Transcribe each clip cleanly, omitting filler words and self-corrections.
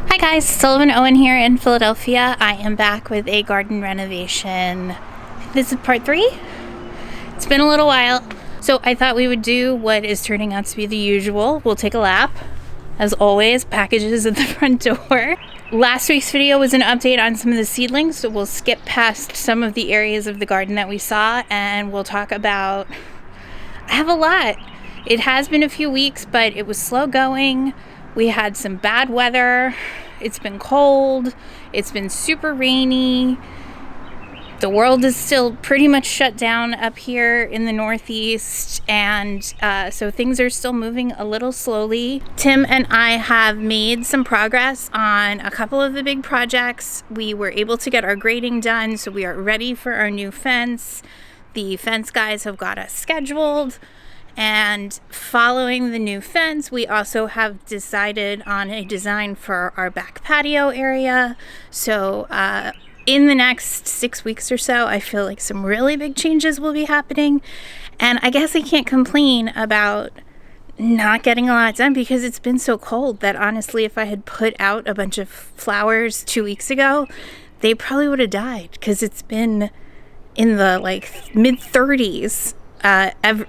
Hi guys, Sullivan Owen here in Philadelphia. I am back with a garden renovation. This is part 3. It's been a little while, so I thought we would do what is turning out to be the usual. We'll take a lap. As always, packages at the front door. Last week's video was an update on some of the seedlings, so we'll skip past some of the areas of the garden that we saw and we'll talk about... I have a lot. It has been a few weeks, but it was slow going. We had some bad weather. It's been cold. It's been super rainy. The world is still pretty much shut down up here in the Northeast, and so things are still moving a little slowly. Tim and I have made some progress on a couple of the big projects. We were able to get our grading done, so we are ready for our new fence. The fence guys have got us scheduled. And following the new fence, we also have decided on a design for our back patio area. So in the next 6 weeks or so, I feel like some really big changes will be happening. And I guess I can't complain about not getting a lot done because it's been so cold that honestly, if I had put out a bunch of flowers 2 weeks ago, they probably would have died because it's been in the mid-30s.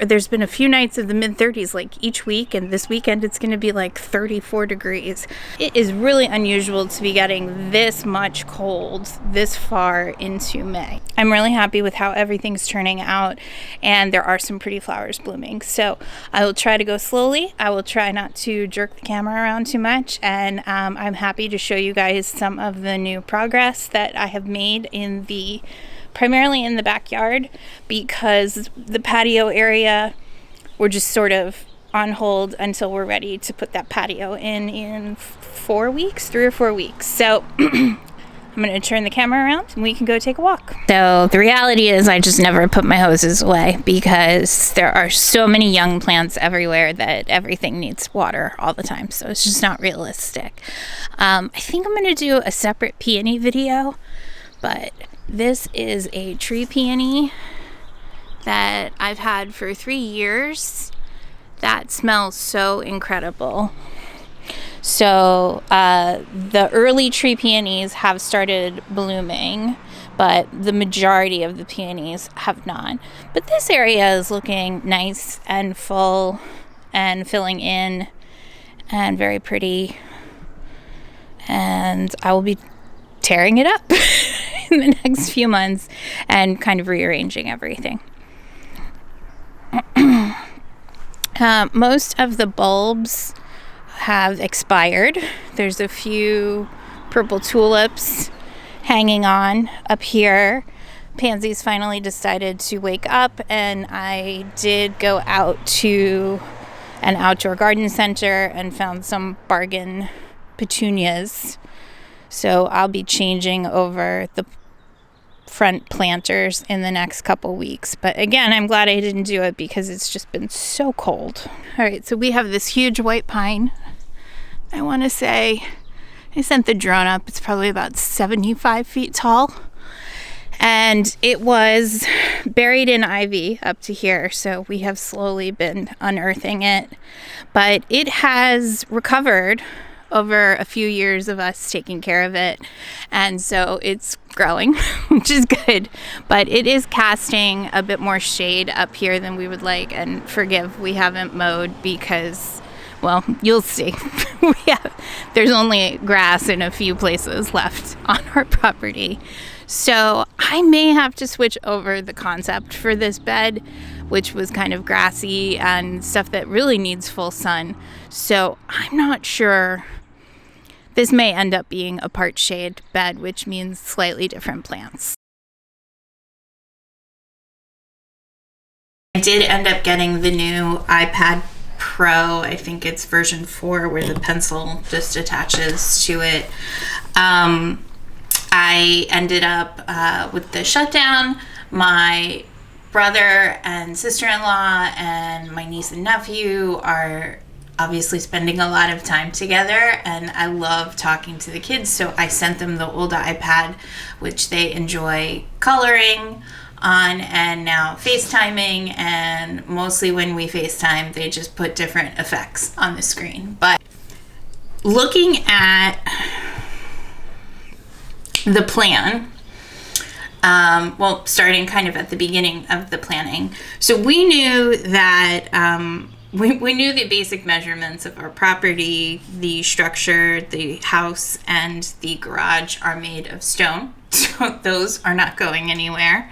There's been a few nights of the mid-30s each week, and this weekend it's going to be 34 degrees. It is really unusual to be getting this much cold this far into May. I'm really happy with how everything's turning out, and there are some pretty flowers blooming. So I will try to go slowly. I will try not to jerk the camera around too much, and I'm happy to show you guys some of the new progress that I have made primarily in the backyard, because the patio area we're just sort of on hold until we're ready to put that patio in 4 weeks, 3 or 4 weeks. So I'm going to turn the camera around and we can go take a walk. So the reality is I just never put my hoses away because there are so many young plants everywhere that everything needs water all the time. So it's just not realistic. I think I'm going to do a separate peony video, but this is a tree peony that I've had for 3 years that smells so incredible. So the early tree peonies have started blooming, but the majority of the peonies have not. But this area is looking nice and full and filling in and very pretty. And I will be tearing it up in the next few months and kind of rearranging everything. Most of the bulbs have expired. There's a few purple tulips hanging on up here. Pansies finally decided to wake up, and I did go out to an outdoor garden center and found some bargain petunias. So I'll be changing over the front planters in the next couple weeks. But again, I'm glad I didn't do it because it's just been so cold. All right, so we have this huge white pine. I want to say I sent the drone up. It's probably about 75 feet tall. And it was buried in ivy up to here. So we have slowly been unearthing it. But it has recovered over a few years of us taking care of it, and so it's growing, which is good, but it is casting a bit more shade up here than we would like. And forgive, we haven't mowed because, well, you'll see. There's only grass in a few places left on our property, so I may have to switch over the concept for this bed, which was kind of grassy and stuff that really needs full sun. So I'm not sure. This may end up being a part shade bed, which means slightly different plants. I did end up getting the new iPad Pro. I think it's version 4, where the pencil just attaches to it. I ended up with the shutdown. My brother and sister-in-law and my niece and nephew are obviously spending a lot of time together, and I love talking to the kids, so I sent them the old iPad, which they enjoy coloring on and now FaceTiming, and mostly when we FaceTime they just put different effects on the screen. But looking at the plan. Well, starting kind of at the beginning of the planning. So we knew that we knew the basic measurements of our property. The structure, the house, and the garage are made of stone. So those are not going anywhere.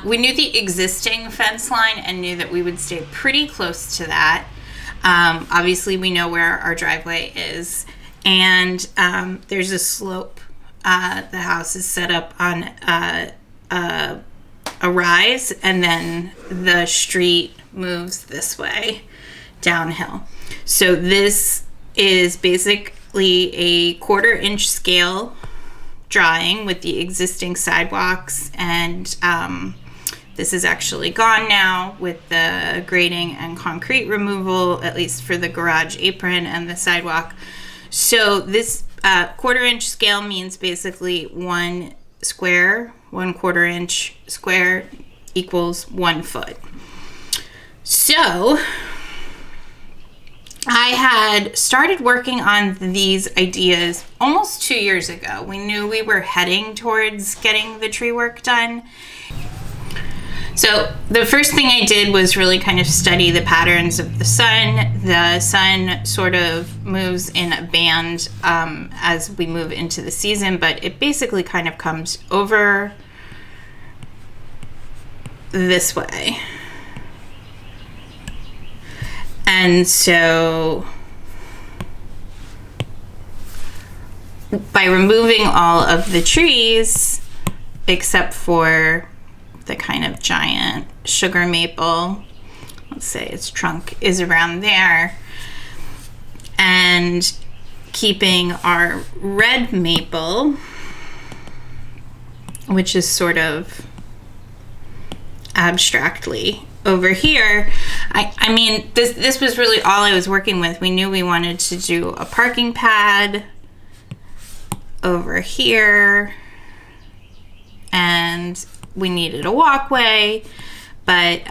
We knew the existing fence line and knew that we would stay pretty close to that. Obviously, we know where our driveway is. And there's a slope. The house is set up on a rise, and then the street moves this way downhill. So this is basically a 1/4 inch scale drawing with the existing sidewalks, and this is actually gone now with the grading and concrete removal, at least for the garage apron and the sidewalk. So this 1/4 inch scale means basically 1 square, 1/4 inch square equals 1 foot. So I had started working on these ideas almost 2 years ago. We knew we were heading towards getting the tree work done. So the first thing I did was really kind of study the patterns of the sun. The sun sort of moves in a band as we move into the season, but it basically kind of comes over this way. And so by removing all of the trees, except for the kind of giant sugar maple, let's say its trunk is around there, and keeping our red maple, which is sort of abstractly over here. I mean, this was really all I was working with. We knew we wanted to do a parking pad over here, and we needed a walkway, but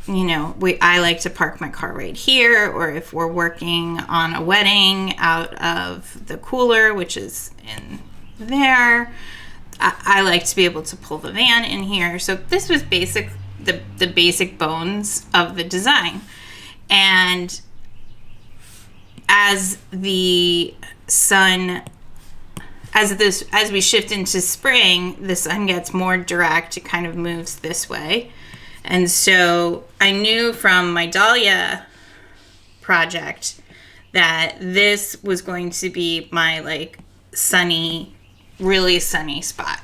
you know, I like to park my car right here, or if we're working on a wedding, out of the cooler, which is in there. I like to be able to pull the van in here. So this was the basic bones of the design. And as the sun, as we shift into spring, the sun gets more direct. It kind of moves this way. And so I knew from my dahlia project that this was going to be my like sunny, really sunny spot.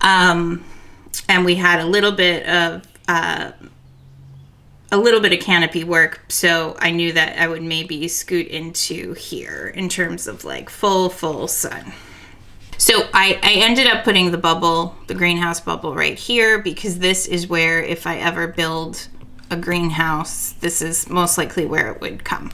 And we had a little bit of canopy work, so I knew that I would maybe scoot into here in terms of like full sun. So I ended up putting the greenhouse bubble right here, because this is where, if I ever build a greenhouse, this is most likely where it would come,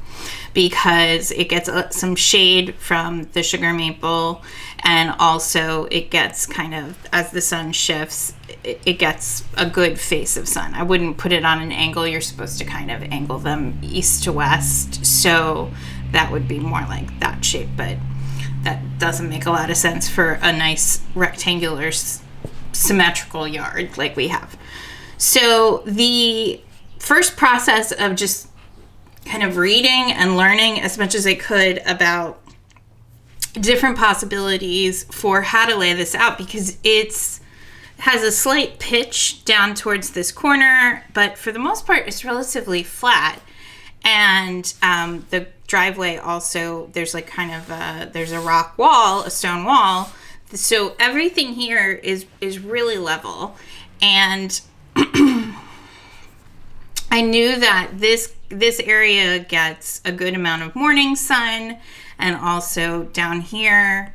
because it gets some shade from the sugar maple, and also it gets kind of, as the sun shifts, it gets a good face of sun. I wouldn't put it on an angle. You're supposed to kind of angle them east to west, so that would be more like that shape, but that doesn't make a lot of sense for a nice rectangular symmetrical yard like we have. So the first process of just kind of reading and learning as much as I could about different possibilities for how to lay this out, because it has a slight pitch down towards this corner, but for the most part it's relatively flat. And the driveway also, there's like kind of there's a rock wall, a stone wall, so everything here is really level. And I knew that this area gets a good amount of morning sun, and also down here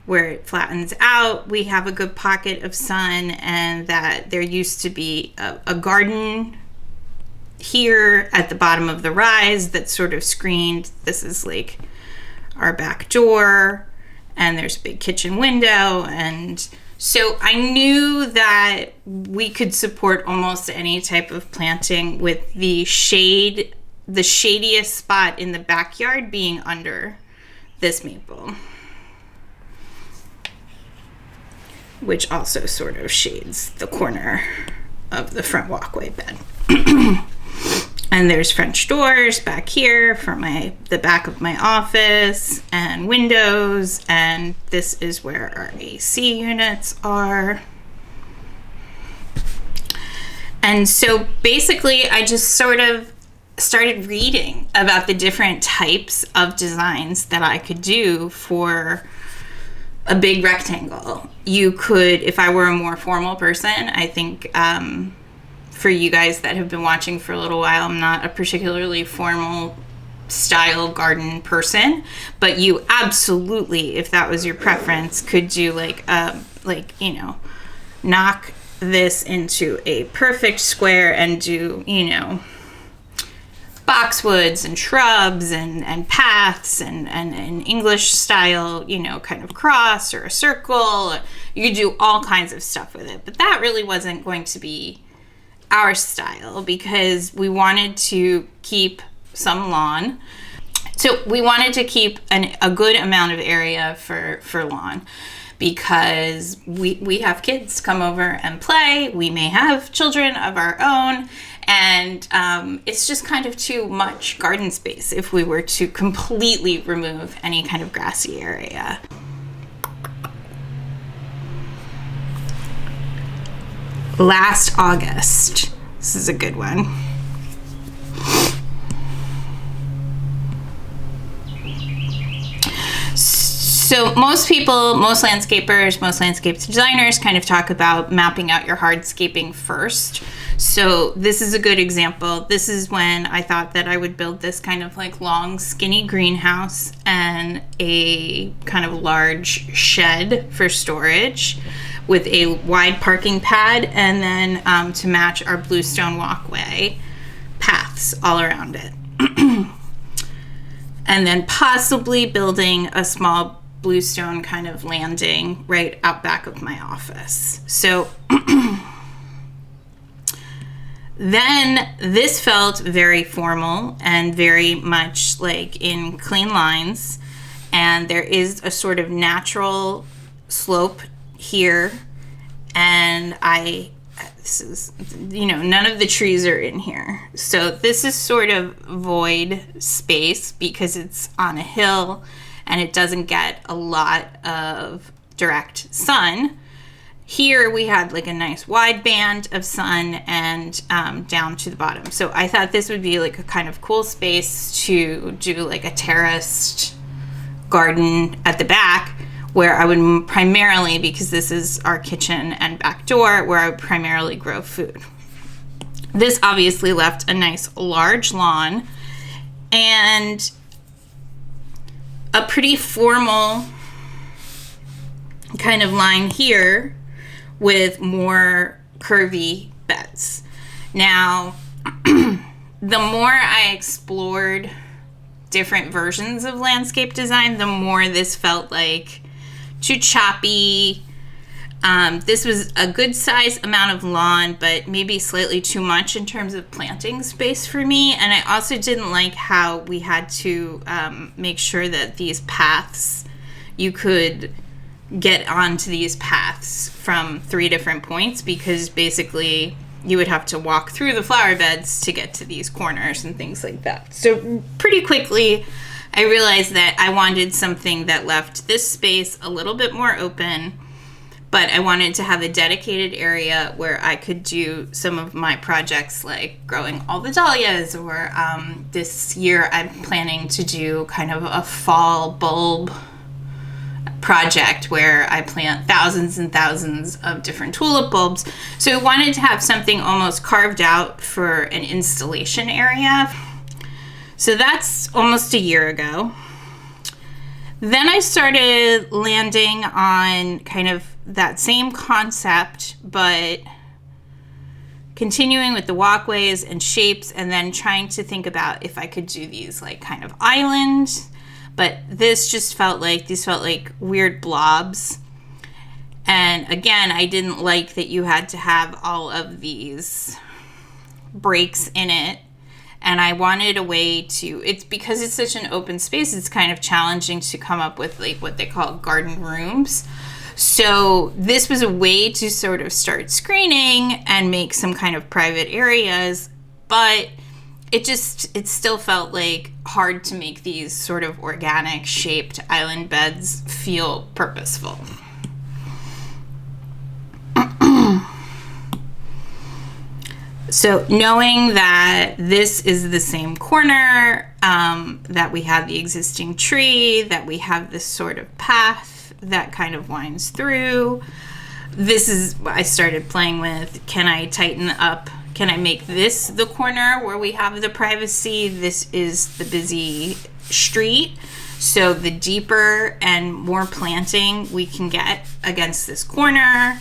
where it flattens out, we have a good pocket of sun, and that there used to be a garden here at the bottom of the rise that's sort of screened. This is like our back door, and there's a big kitchen window, and so I knew that we could support almost any type of planting, with the shadiest spot in the backyard being under this maple. which also sort of shades the corner of the front walkway bed. And there's French doors back here for the back of my office, and windows, and this is where our AC units are. And so basically I just sort of started reading about the different types of designs that I could do for a big rectangle. You could, if I were a more formal person, I think for you guys that have been watching for a little while, I'm not a particularly formal style garden person, but you absolutely, if that was your preference, could do knock this into a perfect square and do, boxwoods and shrubs and paths and an English style, kind of cross or a circle. You could do all kinds of stuff with it, but that really wasn't going to be our style because we wanted to keep some lawn. So we wanted to keep a good amount of area for lawn because we have kids come over and play. We may have children of our own, and it's just kind of too much garden space if we were to completely remove any kind of grassy area. Last August, this is a good one. So most people, most landscapers, most landscape designers kind of talk about mapping out your hardscaping first. So this is a good example. This is when I thought that I would build this kind of like long, skinny greenhouse and a kind of large shed for storage with a wide parking pad, and then to match our bluestone walkway paths all around it. And then possibly building a small bluestone kind of landing right out back of my office. So then this felt very formal and very much like in clean lines, and there is a sort of natural slope here, and this is, none of the trees are in here. So this is sort of void space because it's on a hill and it doesn't get a lot of direct sun. Here we had like a nice wide band of sun and down to the bottom. So I thought this would be like a kind of cool space to do like a terraced garden at the back, where I would primarily, because this is our kitchen and back door, where I would primarily grow food. This obviously left a nice large lawn and a pretty formal kind of line here with more curvy beds. Now, the more I explored different versions of landscape design, the more this felt like too choppy. This was a good size amount of lawn, but maybe slightly too much in terms of planting space for me. And I also didn't like how we had to make sure that these paths, you could get onto these paths from 3 different points, because basically you would have to walk through the flower beds to get to these corners and things like that. So pretty quickly, I realized that I wanted something that left this space a little bit more open, but I wanted to have a dedicated area where I could do some of my projects, like growing all the dahlias, or this year I'm planning to do kind of a fall bulb project where I plant thousands and thousands of different tulip bulbs. So I wanted to have something almost carved out for an installation area. So that's almost a year ago. Then I started landing on kind of that same concept, but continuing with the walkways and shapes, and then trying to think about if I could do these like kind of islands. But this just felt like, these felt like weird blobs. And again, I didn't like that you had to have all of these breaks in it. And I wanted a way to, it's because it's such an open space, it's kind of challenging to come up with like what they call garden rooms. So this was a way to sort of start screening and make some kind of private areas, but it still felt like hard to make these sort of organic shaped island beds feel purposeful. So knowing that this is the same corner, that we have the existing tree, that we have this sort of path that kind of winds through, this is what I started playing with. Can I tighten up? Can I make this the corner where we have the privacy? This is the busy street. So the deeper and more planting we can get against this corner,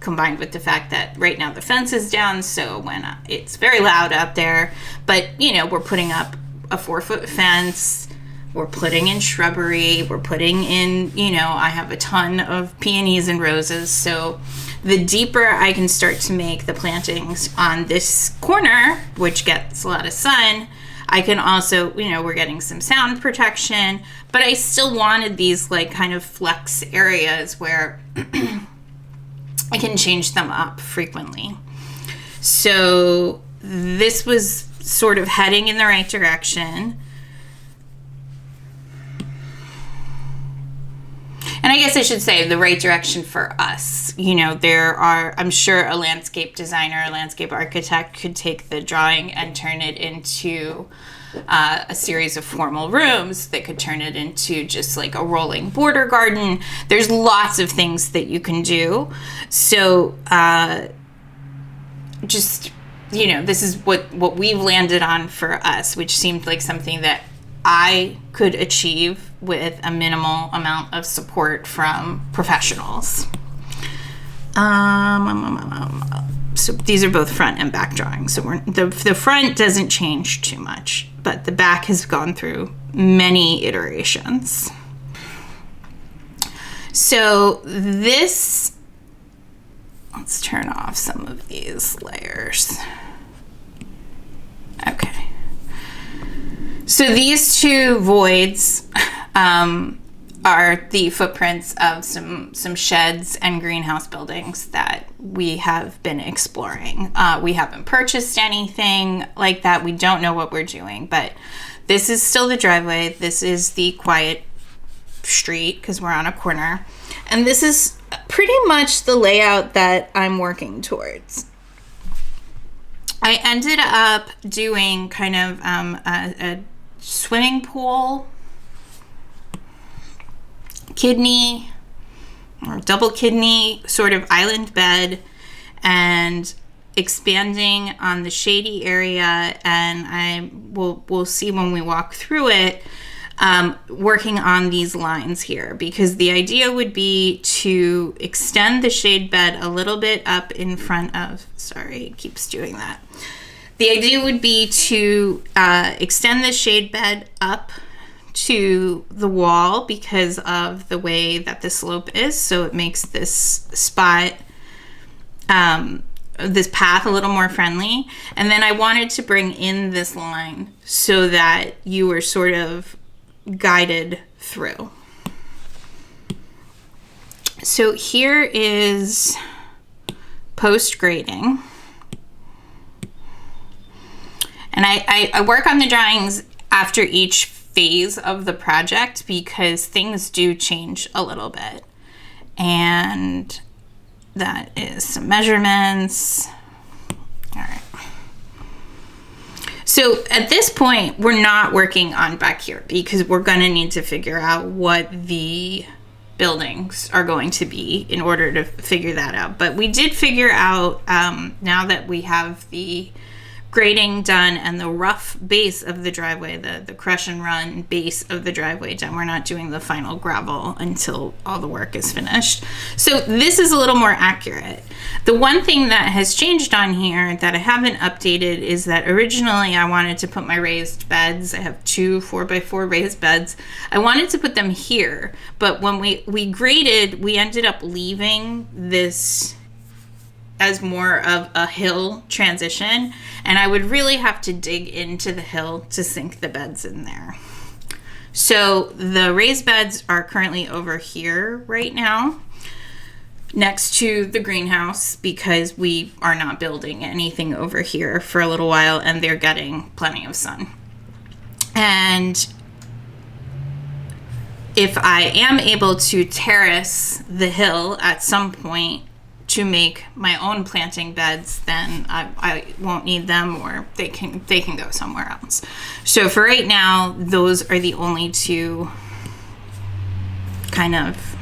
combined with the fact that right now the fence is down, so when it's very loud out there, but we're putting up a 4-foot fence, we're putting in shrubbery, we're putting in, I have a ton of peonies and roses, so the deeper I can start to make the plantings on this corner, which gets a lot of sun, I can also, we're getting some sound protection, but I still wanted these like kind of flex areas where I can change them up frequently. So this was sort of heading in the right direction. And I guess I should say the right direction for us. There are, I'm sure a landscape designer, a landscape architect could take the drawing and turn it into a series of formal rooms. That could turn it into just like a rolling border garden. There's lots of things that you can do. So this is what we've landed on for us, which seemed like something that I could achieve with a minimal amount of support from professionals. So these are both front and back drawings. So the front doesn't change too much, but the back has gone through many iterations. So let's turn off some of these layers. Okay. So these two voids are the footprints of some sheds and greenhouse buildings that we have been exploring. We haven't purchased anything like that. We don't know what we're doing, but this is still the driveway. This is the quiet street because we're on a corner. And this is pretty much the layout that I'm working towards. I ended up doing kind of a swimming pool, kidney or double kidney sort of island bed, and expanding on the shady area, and we'll see when we walk through it, working on these lines here, because the idea would be to extend the shade bed a little bit up in front of, sorry, it keeps doing that. The idea would be to extend the shade bed up to the wall because of the way that the slope is. So it makes this spot, this path a little more friendly. And then I wanted to bring in this line so that you were sort of guided through. So here is post grading. And I work on the drawings after each phase of the project because things do change a little bit. And that is some measurements. All right. So at this point, we're not working on back here because we're going to need to figure out what the buildings are going to be in order to figure that out. But we did figure out, now that we have the grading done and the rough base of the driveway, the crush and run base of the driveway done. We're not doing the final gravel until all the work is finished. So this is a little more accurate. The one thing that has changed on here that I haven't updated is that originally I wanted to put my raised beds. I have 2 4x4 raised beds. I wanted to put them here, but when we graded, we ended up leaving this as more of a hill transition, and I would really have to dig into the hill to sink the beds in there. So the raised beds are currently over here right now. next to the greenhouse because we are not building anything over here for a little while and they're getting plenty of sun. And if I am able to terrace the hill at some point to make my own planting beds, then I won't need them, or they can go somewhere else. So for right now, those are the only two kind of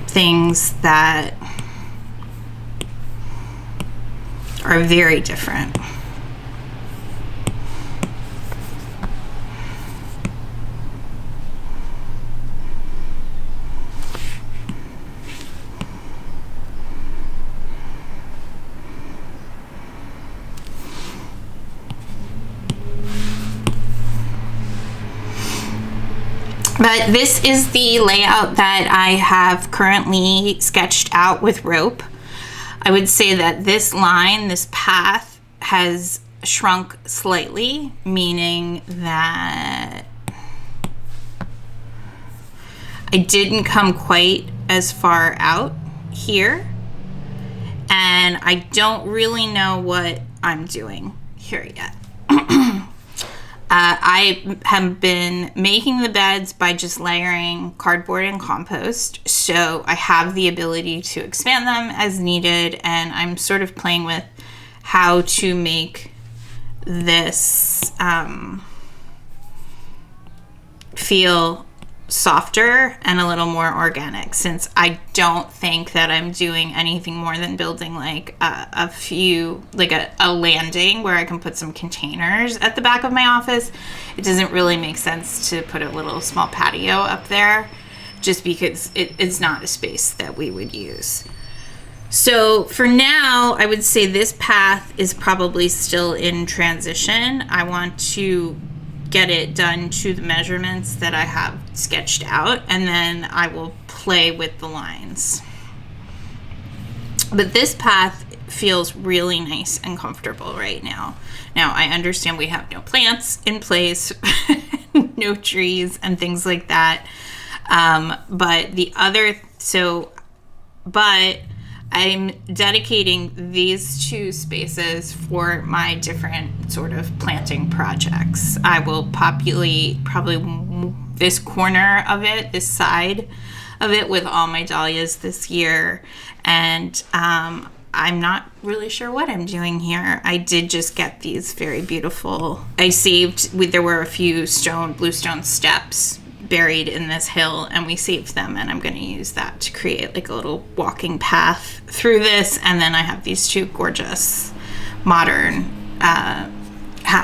things that are very different. But this is the layout that I have currently sketched out with rope. I would say that this line, this path, has shrunk slightly, meaning that I didn't come quite as far out here. And I don't really know what I'm doing here yet. I have been making the beds by just layering cardboard and compost, so I have the ability to expand them as needed, and I'm sort of playing with how to make this feel softer and a little more organic, since I don't think that I'm doing anything more than building like a few, like a landing where I can put some containers at the back of my office. It doesn't really make sense to put a little small patio up there just because it's not a space that we would use. So for now, I would say this path is probably still in transition. I want to get it done to the measurements that I have sketched out, and then I will play with the lines. But this path feels really nice and comfortable right now. Now, I understand we have no plants in place, no trees and things like that. But I'm dedicating these two spaces for my different sort of planting projects. I will populate probably this corner of it, this side of it, with all my dahlias this year. And I'm not really sure what I'm doing here. I did just get these very beautiful, there were a few bluestone steps buried in this hill, and we saved them, and I'm going to use that to create like a little walking path through this. And then I have these two gorgeous modern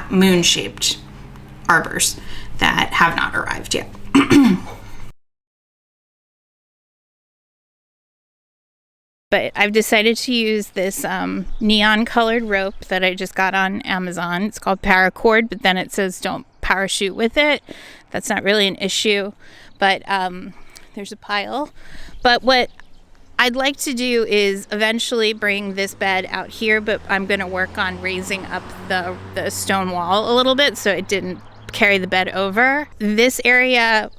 moon-shaped arbors that have not arrived yet. But I've decided to use this neon colored rope that I just got on Amazon. It's called paracord, but then it says don't parachute with it. That's not really an issue, but there's a pile. But what I'd like to do is eventually bring this bed out here, but I'm going to work on raising up the stone wall a little bit so it didn't carry the bed over. This area,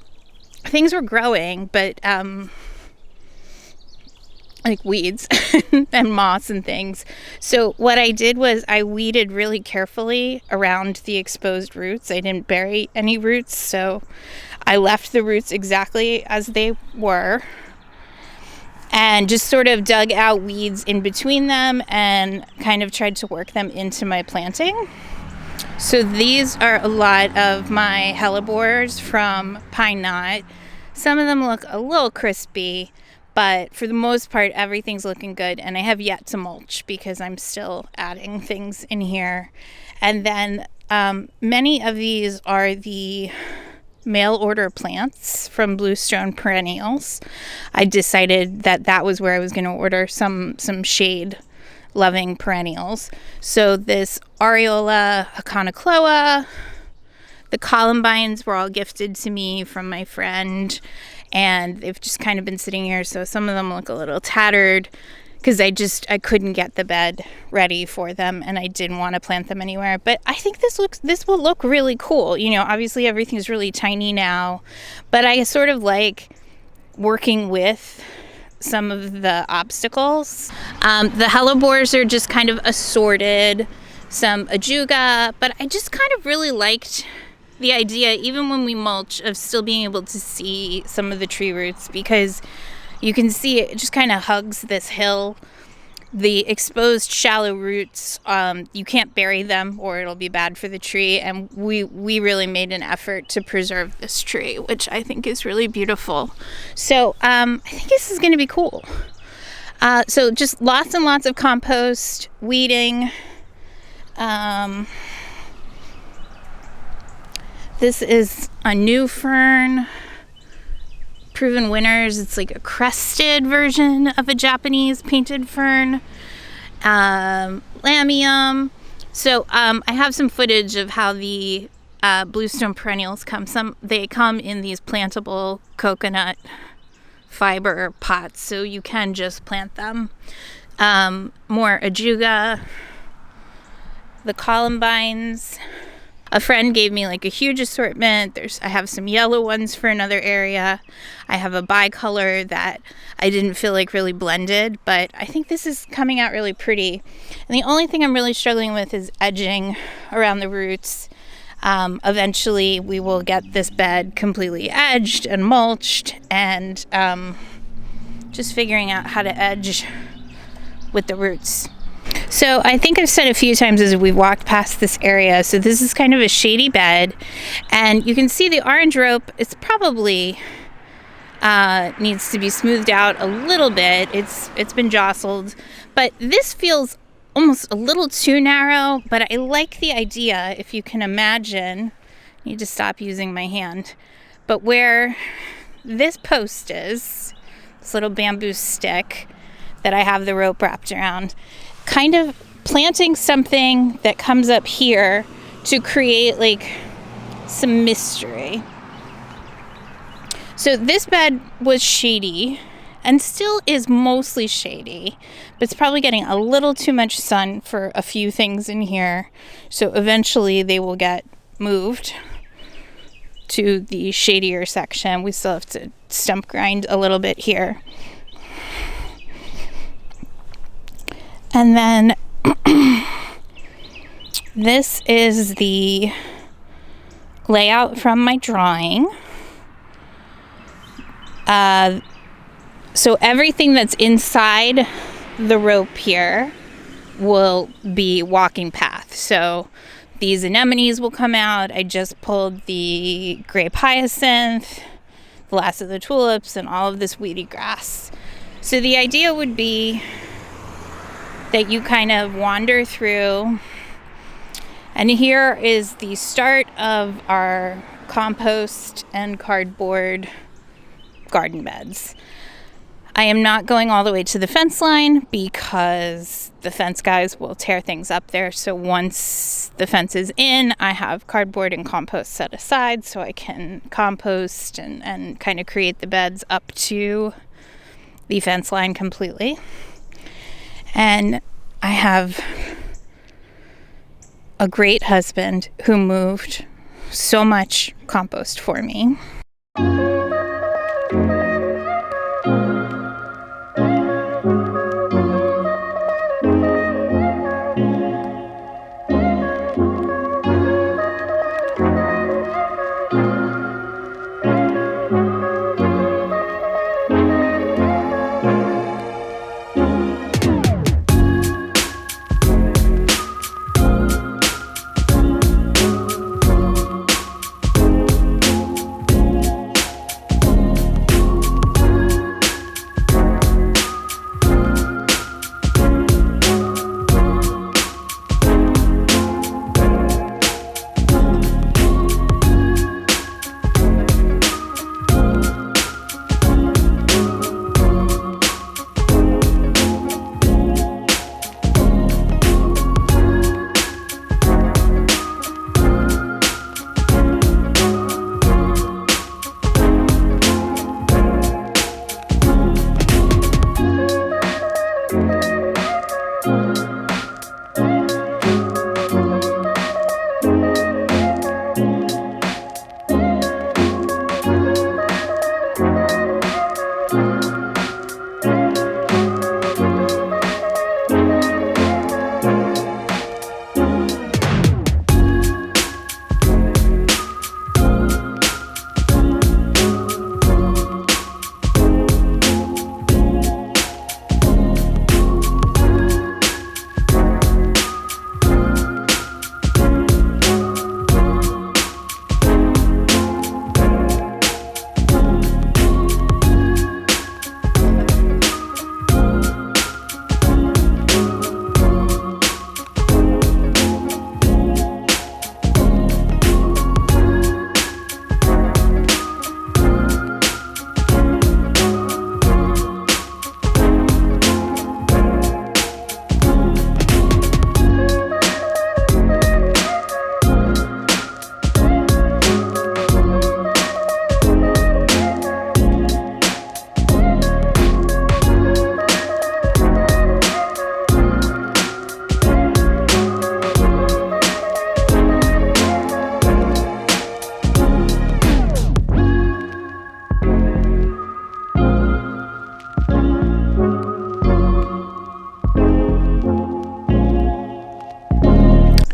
things were growing, but like weeds and moss and things. So what I did was I weeded really carefully around the exposed roots. I didn't bury any roots, so I left the roots exactly as they were and just sort of dug out weeds in between them and kind of tried to work them into my planting. So these are a lot of my hellebores from Pine Knot. Some of them look a little crispy, but for the most part, everything's looking good. And I have yet to mulch because I'm still adding things in here. And then many of these are the mail order plants from Bluestone Perennials. I decided that was where I was going to order some shade loving perennials. So this Aureola Aconocloa, the columbines were all gifted to me from my friend, and they've just kind of been sitting here. So some of them look a little tattered because I couldn't get the bed ready for them, and I didn't want to plant them anywhere. But I think this will look really cool. You know, obviously everything's really tiny now, but I sort of like working with some of the obstacles. The hellebores are just kind of assorted, some ajuga, but I just kind of really liked the idea, even when we mulch, of still being able to see some of the tree roots, because you can see it just kind of hugs this hill. The exposed shallow roots, you can't bury them or it'll be bad for the tree, and we really made an effort to preserve this tree, which I think is really beautiful. So I think this is going to be cool. So just lots and lots of compost, weeding. This is a new fern, Proven Winners. It's like a crested version of a Japanese painted fern. Lamium. So I have some footage of how the bluestone perennials come. They come in these plantable coconut fiber pots, so you can just plant them. More ajuga, the columbines. A friend gave me like a huge assortment. I have some yellow ones for another area. I have a bicolor that I didn't feel like really blended, but I think this is coming out really pretty. And the only thing I'm really struggling with is edging around the roots. Eventually we will get this bed completely edged and mulched, and just figuring out how to edge with the roots. So I think I've said a few times as we've walked past this area, so this is kind of a shady bed, and you can see the orange rope. It's probably needs to be smoothed out a little bit. It's been jostled, but this feels almost a little too narrow, but I like the idea. If you can imagine, I need to stop using my hand, but where this post is, this little bamboo stick that I have the rope wrapped around, kind of planting something that comes up here to create like some mystery. So this bed was shady and still is mostly shady, but it's probably getting a little too much sun for a few things in here. So eventually they will get moved to the shadier section. We still have to stump grind a little bit here. And then this is the layout from my drawing. So everything that's inside the rope here will be walking path. So these anemones will come out. I just pulled the grape hyacinth, the last of the tulips, and all of this weedy grass. So the idea would be that you kind of wander through, and here is the start of our compost and cardboard garden beds. I am not going all the way to the fence line because the fence guys will tear things up there. So once the fence is in, I have cardboard and compost set aside so I can compost and kind of create the beds up to the fence line completely. And I have a great husband who moved so much compost for me.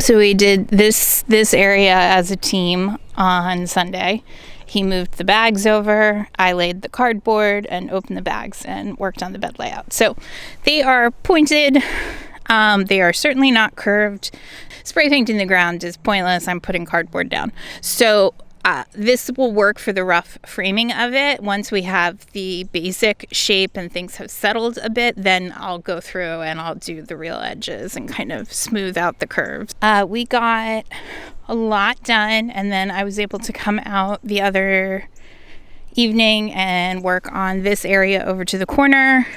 So we did this area as a team on Sunday. He moved the bags over, I laid the cardboard and opened the bags and worked on the bed layout. So they are pointed. They are certainly not curved. Spray painting the ground is pointless. I'm putting cardboard down. So this will work for the rough framing of it. Once we have the basic shape and things have settled a bit, then I'll go through and I'll do the real edges and kind of smooth out the curves. We got a lot done, and then I was able to come out the other evening and work on this area over to the corner.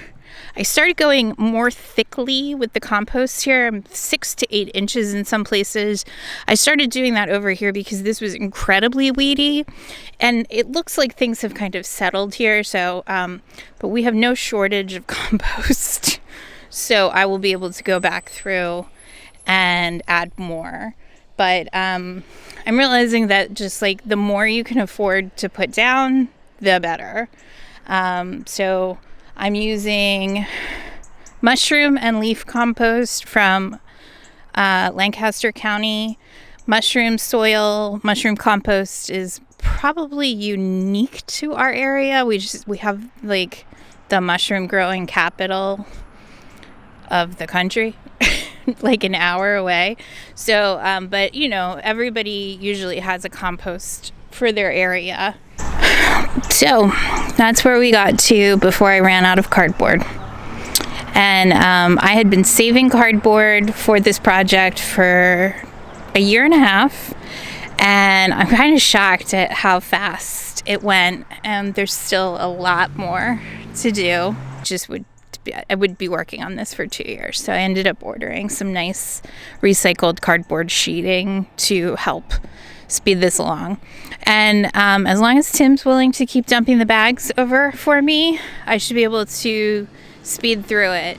I started going more thickly with the compost here. I'm 6 to 8 inches in some places. I started doing that over here because this was incredibly weedy, and it looks like things have kind of settled here. So, but we have no shortage of compost. So I will be able to go back through and add more. But I'm realizing that just like the more you can afford to put down, the better. So I'm using mushroom and leaf compost from Lancaster County. Mushroom soil, mushroom compost is probably unique to our area. We have like the mushroom growing capital of the country. Like an hour away. So, but you know, everybody usually has a compost for their area. So that's where we got to before I ran out of cardboard. And I had been saving cardboard for this project for a year and a half. And I'm kind of shocked at how fast it went. And there's still a lot more to do. I would be working on this for 2 years. So I ended up ordering some nice recycled cardboard sheeting to help speed this along. And as long as Tim's willing to keep dumping the bags over for me, I should be able to speed through it.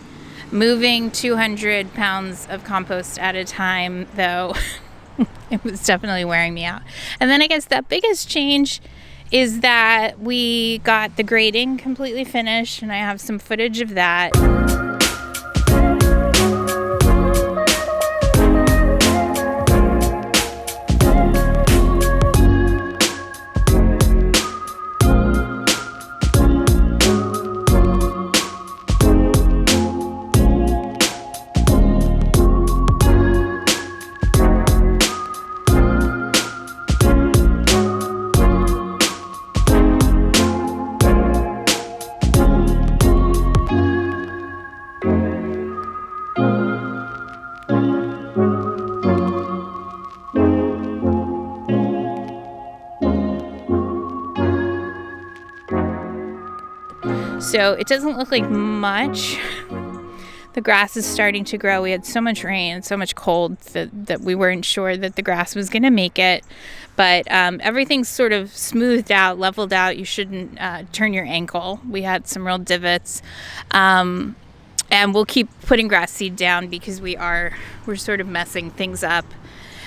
Moving 200 pounds of compost at a time, though, it was definitely wearing me out. And then I guess the biggest change is that we got the grading completely finished, and I have some footage of that. So it doesn't look like much. The grass is starting to grow. We had so much rain, so much cold that we weren't sure that the grass was going to make it. But everything's sort of smoothed out, leveled out. You shouldn't turn your ankle. We had some real divots. And we'll keep putting grass seed down because we're sort of messing things up.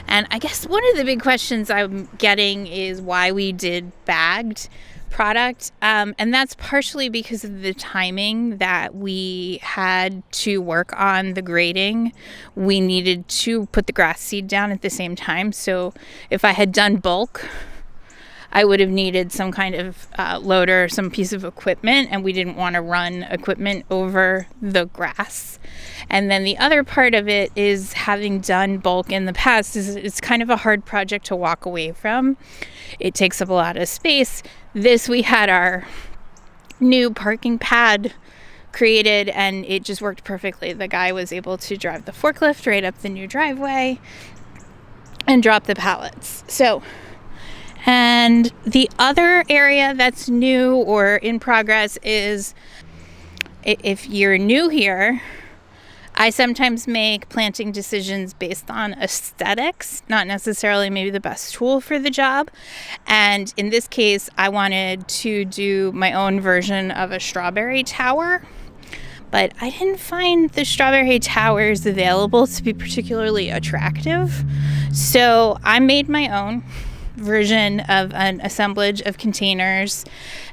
And I guess one of the big questions I'm getting is why we did bagged product, and that's partially because of the timing that we had to work on the grading. We needed to put the grass seed down at the same time, so if I had done bulk, I would have needed some kind of loader, some piece of equipment, and we didn't want to run equipment over the grass. And then the other part of it is, having done bulk in the past, it's kind of a hard project to walk away from. It takes up a lot of space. We had our new parking pad created, and it just worked perfectly. The guy was able to drive the forklift right up the new driveway and drop the pallets. And the other area that's new or in progress is, if you're new here, I sometimes make planting decisions based on aesthetics, not necessarily maybe the best tool for the job. And in this case, I wanted to do my own version of a strawberry tower, but I didn't find the strawberry towers available to be particularly attractive. So I made my own version of an assemblage of containers,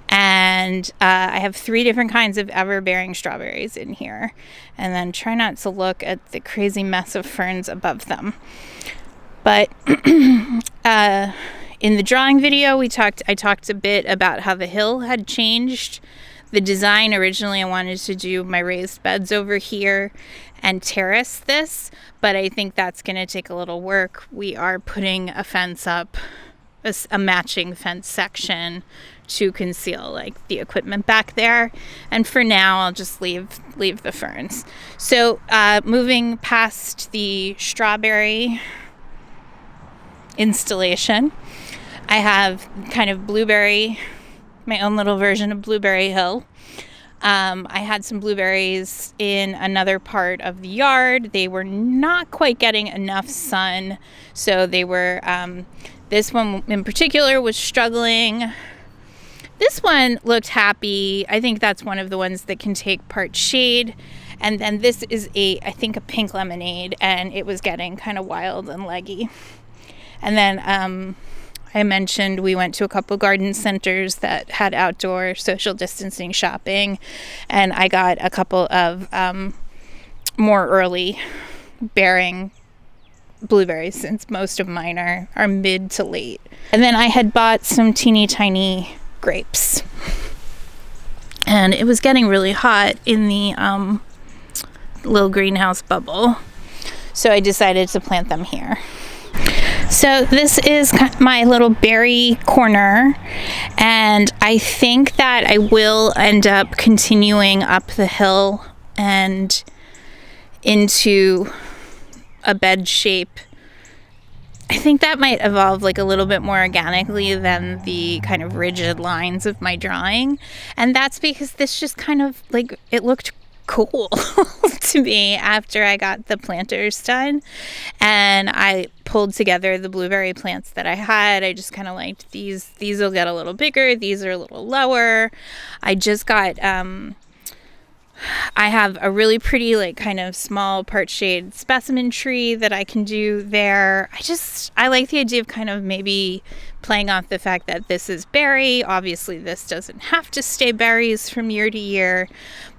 and I have 3 different kinds of ever-bearing strawberries in here. And then try not to look at the crazy mess of ferns above them. But in the drawing video, I talked a bit about how the hill had changed the design. Originally, I wanted to do my raised beds over here and terrace this, but I think that's going to take a little work. We are putting a fence up, a matching fence section to conceal like the equipment back there, and for now I'll just leave the ferns. So moving past the strawberry installation, I have kind of my own little version of Blueberry Hill. I had some blueberries in another part of the yard. They were not quite getting enough sun, so they were this one in particular was struggling. This one looked happy. I think that's one of the ones that can take part shade. And then this is I think a pink lemonade, and it was getting kind of wild and leggy. And then I mentioned we went to a couple garden centers that had outdoor social distancing shopping, and I got a couple of more early bearing blueberries, since most of mine are mid to late. And then I had bought some teeny tiny grapes, and it was getting really hot in the little greenhouse bubble, so I decided to plant them here. So this is my little berry corner, and I think that I will end up continuing up the hill and into a bed shape. I think that might evolve like a little bit more organically than the kind of rigid lines of my drawing. And that's because this just kind of like, it looked cool to me after I got the planters done. And I pulled together the blueberry plants that I had. I just kind of liked these. These will get a little bigger. These are a little lower. I just got, I have a really pretty, like, kind of small part shade specimen tree that I can do there. I like the idea of kind of maybe playing off the fact that this is berry. Obviously, this doesn't have to stay berries from year to year,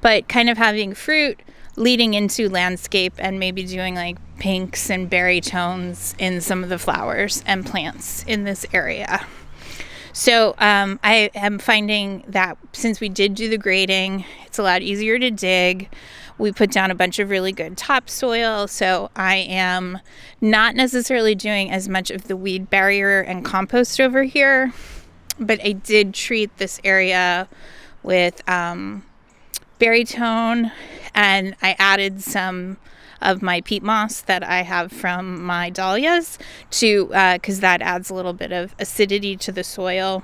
but kind of having fruit leading into landscape and maybe doing like pinks and berry tones in some of the flowers and plants in this area. So I am finding that since we did do the grading, it's a lot easier to dig. We put down a bunch of really good topsoil, so I am not necessarily doing as much of the weed barrier and compost over here, but I did treat this area with berry tone, and I added some of my peat moss that I have from my dahlias to because that adds a little bit of acidity to the soil,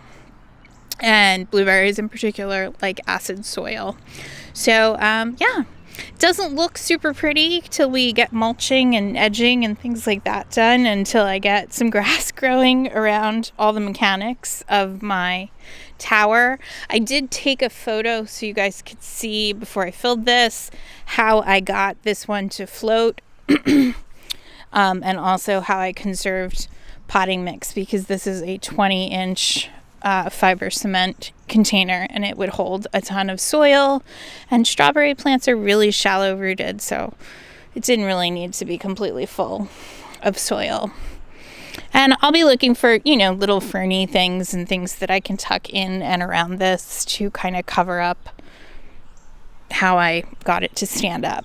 and blueberries in particular like acid soil. So yeah, it doesn't look super pretty till we get mulching and edging and things like that done, until I get some grass growing around all the mechanics of my tower. I did take a photo so you guys could see before I filled this how I got this one to float and also how I conserved potting mix, because this is a 20-inch fiber cement container and it would hold a ton of soil, and strawberry plants are really shallow rooted, so it didn't really need to be completely full of soil. And I'll be looking for, little ferny things and things that I can tuck in and around this to kind of cover up how I got it to stand up.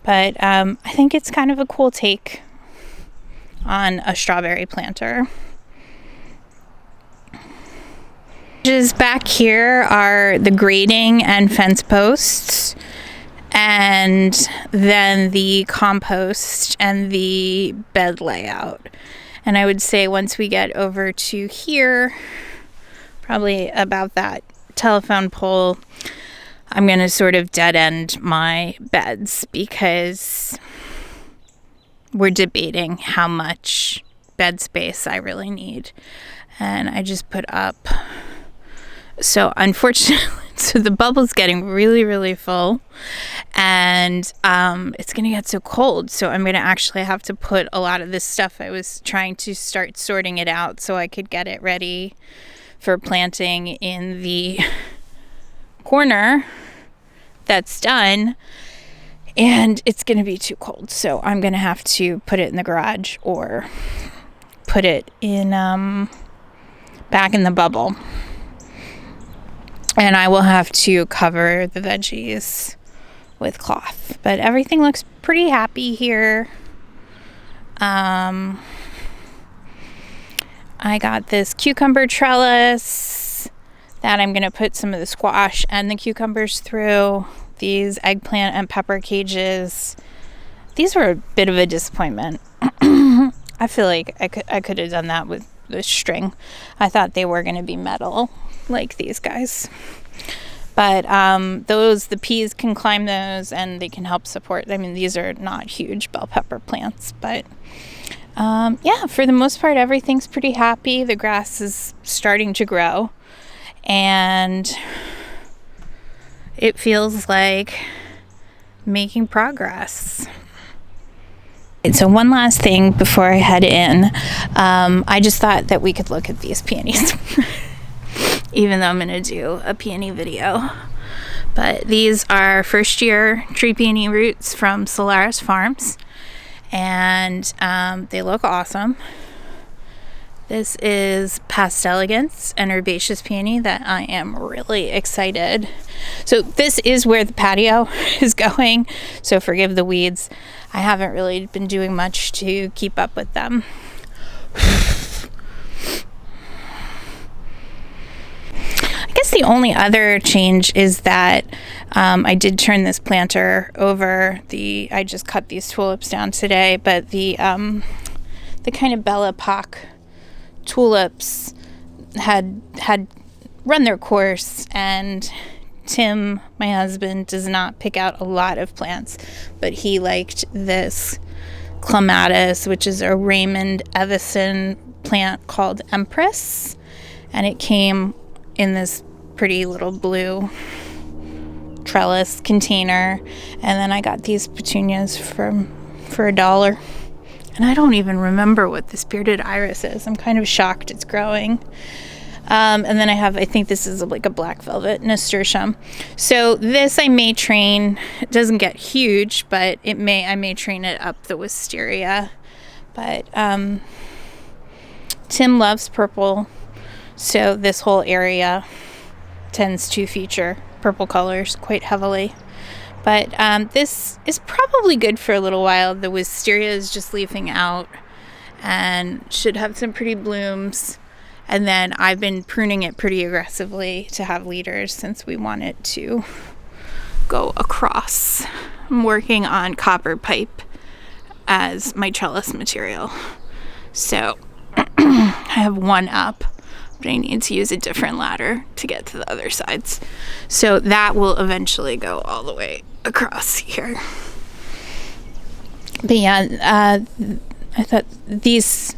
But I think it's kind of a cool take on a strawberry planter. Back here are the grading and fence posts, and then the compost and the bed layout. And I would say once we get over to here, probably about that telephone pole, I'm going to sort of dead end my beds, because we're debating how much bed space I really need. And I just put up, so unfortunately, so the bubble's getting really, really full. and it's gonna get so cold, so I'm gonna actually have to put a lot of this stuff. I was trying to start sorting it out so I could get it ready for planting in the corner that's done, and it's gonna be too cold, so I'm gonna have to put it in the garage or put it in back in the bubble, and I will have to cover the veggies with cloth. But everything looks pretty happy here. I got this cucumber trellis that I'm gonna put some of the squash and the cucumbers through. These eggplant and pepper cages, these were a bit of a disappointment. I feel like I could have done that with the string. I thought they were going to be metal like these guys, but the peas can climb those and they can help support. I mean, these are not huge bell pepper plants, but yeah, for the most part everything's pretty happy. The grass is starting to grow and it feels like making progress. So one last thing before I head in, I just thought that we could look at these peonies, even though I'm going to do a peony video. But these are first year tree peony roots from Solaris Farms, and they look awesome. This is Pastelegance and herbaceous peony that I am really excited. So this is where the patio is going, so forgive the weeds. I haven't really been doing much to keep up with them. I guess the only other change is that I did turn this planter over. I just cut these tulips down today, but the kind of Belle Epoque tulips had run their course, and Tim, my husband, does not pick out a lot of plants, but he liked this clematis, which is a Raymond Evison plant called Empress, and it came in this pretty little blue trellis container. And then I got these petunias for $1. And I don't even remember what this bearded iris is. I'm kind of shocked it's growing. And then I think this is like a black velvet nasturtium. So this I may train. It doesn't get huge, but I may train it up the wisteria. But Tim loves purple, so this whole area tends to feature purple colors quite heavily. But this is probably good for a little while. The wisteria is just leafing out and should have some pretty blooms. And then I've been pruning it pretty aggressively to have leaders since we want it to go across. I'm working on copper pipe as my trellis material. So I have one up, but I need to use a different ladder to get to the other sides. So that will eventually go all the way across here. But yeah, I thought these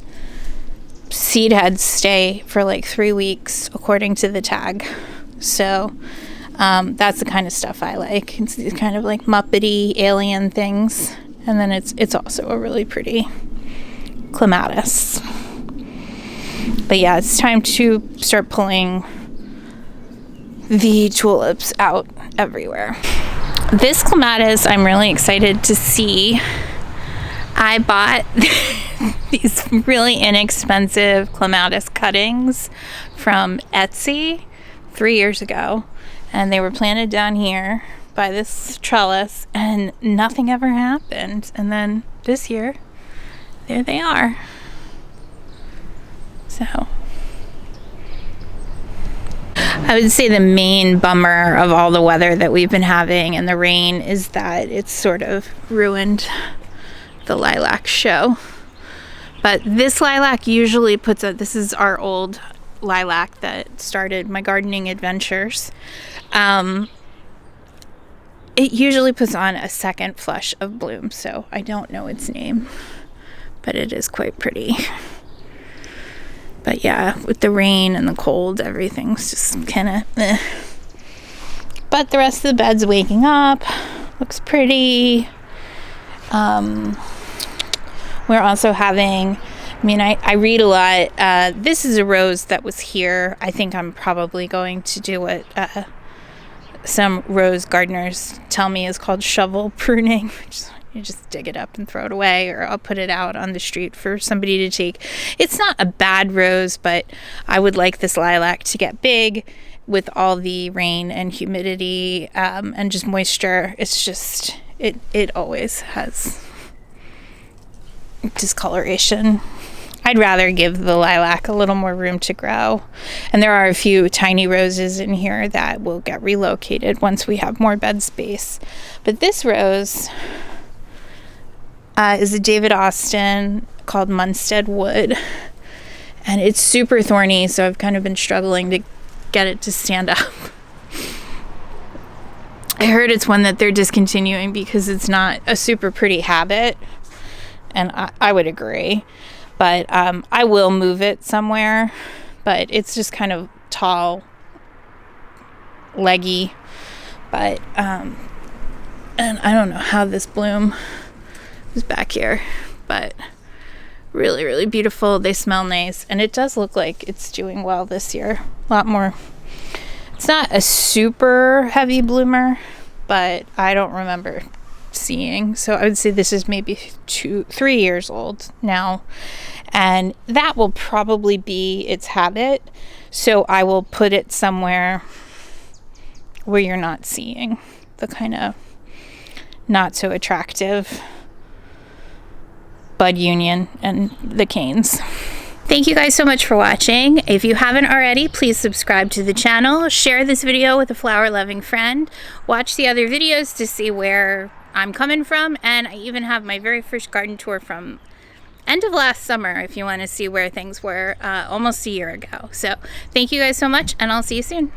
seed heads stay for like 3 weeks according to the tag. So that's the kind of stuff I like. It's these kind of like Muppety alien things. And then it's also a really pretty clematis. But yeah, it's time to start pulling the tulips out everywhere. This clematis I'm really excited to see. I bought these really inexpensive clematis cuttings from Etsy 3 years ago, and they were planted down here by this trellis, and nothing ever happened. And then this year, there they are. So I would say the main bummer of all the weather that we've been having and the rain is that it's sort of ruined the lilac show. But this lilac usually puts a, this is our old lilac that started my gardening adventures. It usually puts on a second flush of bloom, so I don't know its name, but it is quite pretty. But yeah, with the rain and the cold, everything's just kind of eh. But the rest of the bed's waking up. Looks pretty. We're also having, I read a lot. This is a rose that was here. I think I'm probably going to do what some rose gardeners tell me is called shovel pruning, which is you just dig it up and throw it away, or I'll put it out on the street for somebody to take. It's not a bad rose, but I would like this lilac to get big with all the rain and humidity and just moisture. It's just, it always has discoloration. I'd rather give the lilac a little more room to grow. And there are a few tiny roses in here that will get relocated once we have more bed space. But this rose is a David Austin called Munstead Wood. And it's super thorny, so I've kind of been struggling to get it to stand up. I heard it's one that they're discontinuing because it's not a super pretty habit. And I would agree. But I will move it somewhere. But it's just kind of tall, leggy. But, and I don't know how this bloom is back here. But really, really beautiful. They smell nice. And it does look like it's doing well this year. A lot more. It's not a super heavy bloomer, but I don't remember seeing. So I would say this is maybe 3 years old now. And that will probably be its habit. So I will put it somewhere where you're not seeing the kind of not so attractive bud union and the canes. Thank you guys so much for watching. If you haven't already, please subscribe to the channel, share this video with a flower loving friend, watch the other videos to see where I'm coming from, and I even have my very first garden tour from end of last summer if you want to see where things were almost a year ago. So thank you guys so much, and I'll see you soon.